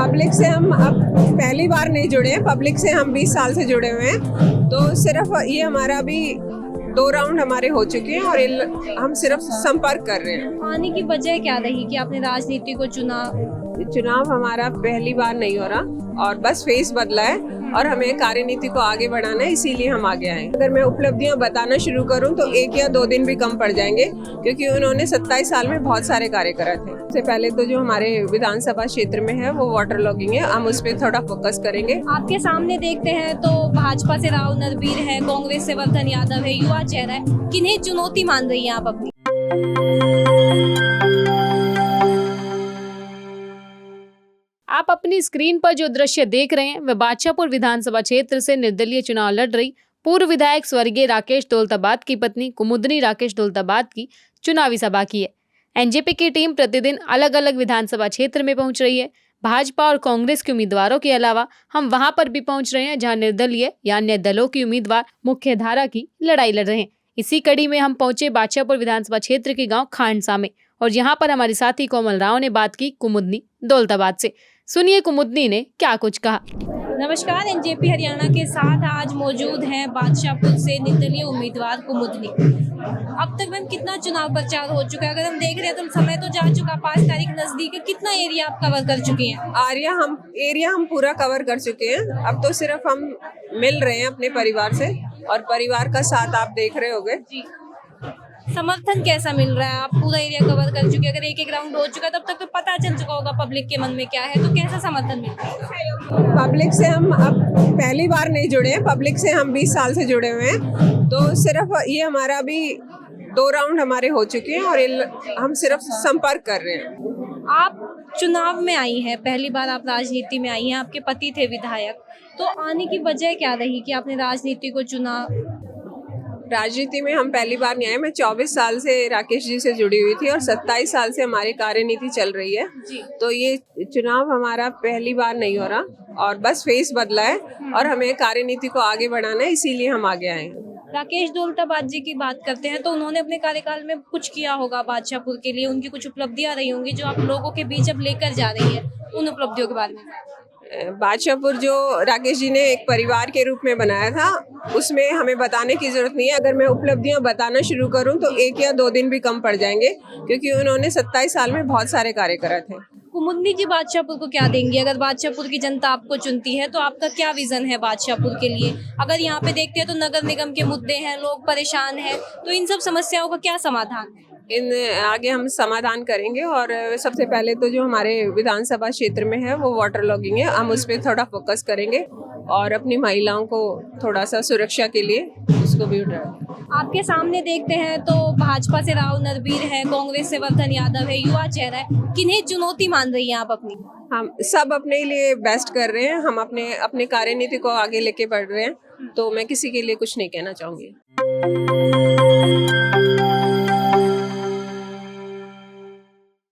Public से हम अब पहली बार नहीं जुड़े हैं, पब्लिक से हम 20 साल से जुड़े हुए हैं। तो सिर्फ ये हमारा अभी 2 राउंड हमारे हो चुके हैं और हम सिर्फ संपर्क कर रहे हैं। आने की वजह क्या रही कि आपने राजनीति को चुना? चुनाव हमारा पहली बार नहीं हो रहा और बस फेस बदला है और हमें कार्यनीति को आगे बढ़ाना है, इसीलिए हम आगे आए। अगर मैं उपलब्धियां बताना शुरू करूं तो 1 या 2 दिन भी कम पड़ जाएंगे, क्योंकि उन्होंने 27 साल में बहुत सारे कार्य करे थे। सबसे पहले तो जो हमारे विधानसभा क्षेत्र में है वो वाटर लॉगिंग है, हम उस पर थोड़ा फोकस करेंगे। आपके सामने देखते हैं तो भाजपा से राव नरबीर है, कांग्रेस से वर्धन यादव है, युवा चेहरा है, किन्हें चुनौती मान रही है आप अपनी? आप अपनी स्क्रीन पर जो दृश्य देख रहे हैं वह बादशाहपुर विधानसभा क्षेत्र से निर्दलीय चुनाव लड़ रही पूर्व विधायक स्वर्गीय राकेश दौलताबाद की पत्नी कुमुदनी राकेश दौलताबाद की चुनावी सभा की है। एनजेपी की टीम प्रतिदिन अलग अलग विधानसभा क्षेत्र में पहुंच रही है। भाजपा और कांग्रेस के उम्मीदवारों के अलावा हम वहां पर भी पहुंच रहे हैं जहां निर्दलीय या अन्य दलों की उम्मीदवार मुख्य धारा की लड़ाई लड़ रहे हैं। इसी कड़ी में हम पहुंचे बादशाहपुर विधानसभा क्षेत्र के गाँव खांडसा में और यहाँ पर हमारे साथी कोमल राव ने बात की कुमुदनी दौलताबाद से। सुनिए कुमुदनी ने क्या कुछ कहा। नमस्कार, एनजेपी हरियाणा के साथ आज मौजूद हैं बादशाहपुर से निर्दलीय उम्मीदवार कुमुदनी। अब तक मैम कितना चुनाव प्रचार हो चुका है? अगर हम देख रहे हैं तो समय तो जा चुका, 5 तारीख नजदीक है, कितना एरिया आप कवर कर चुके हैं? एरिया हम पूरा कवर कर चुके हैं। अब तो सिर्फ हम मिल रहे हैं अपने परिवार से और परिवार का साथ आप देख रहे होंगे। समर्थन कैसा मिल रहा है? आप पूरा एरिया कवर कर चुके हैं, अगर एक राउंड हो चुका है तब तक तो पता चल चुका होगा पब्लिक के मन में क्या है, तो कैसा समर्थन मिल रहा है? पब्लिक से हम अब पहली बार नहीं जुड़े हैं, पब्लिक से हम 20 साल से जुड़े हुए हैं। तो सिर्फ ये हमारा अभी 2 राउंड हमारे हो चुके हैं और हम सिर्फ संपर्क कर रहे हैं। आप चुनाव में आई हैं, पहली बार आप राजनीति में आई हैं, आपके पति थे विधायक, तो आने की वजह क्या रही कि आपने राजनीति को चुना? राजनीति में हम पहली बार नहीं आए। मैं 24 साल से राकेश जी से जुड़ी हुई थी और 27 साल से हमारी कार्यनीति चल रही है। तो ये चुनाव हमारा पहली बार नहीं हो रहा और बस फेस बदला है और हमें कार्यनीति को आगे बढ़ाना है, इसीलिए हम आगे आए हैं। राकेश दौलताबाद जी की बात करते हैं तो उन्होंने अपने कार्यकाल में कुछ किया होगा बादशाहपुर के लिए, उनकी कुछ उपलब्धियां रही होंगी जो आप लोगों के बीच अब लेकर जा रही है, उन उपलब्धियों के बारे में? बादशाहपुर जो राकेश जी ने एक परिवार के रूप में बनाया था, उसमें हमें बताने की जरूरत नहीं है। अगर मैं उपलब्धियां बताना शुरू करूं तो 1 या 2 दिन भी कम पड़ जाएंगे, क्योंकि उन्होंने 27 साल में बहुत सारे कार्य करे थे। कुमुदनी जी बादशाहपुर को क्या देंगी? अगर बादशाहपुर की जनता आपको चुनती है तो आपका क्या विजन है बादशाहपुर के लिए? अगर यहाँ पे देखते हैं तो नगर निगम के मुद्दे हैं, लोग परेशान हैं, तो इन सब समस्याओं का क्या समाधान है? आगे हम समाधान करेंगे और सबसे पहले तो जो हमारे विधानसभा क्षेत्र में है वो वाटर लॉगिंग है, हम उस पर थोड़ा फोकस करेंगे और अपनी महिलाओं को थोड़ा सा सुरक्षा के लिए उसको भी उठाएंगे। आपके सामने देखते हैं तो भाजपा से राव नरबीर है, कांग्रेस से वर्धन यादव है, युवा चेहरा है, किन्हें चुनौती मान रही हैं आप अपनी? हम सब अपने लिए बेस्ट कर रहे हैं, हम अपने कार्यनीति को आगे लेके बढ़ रहे हैं, तो मैं किसी के लिए कुछ नहीं कहना चाहूंगी।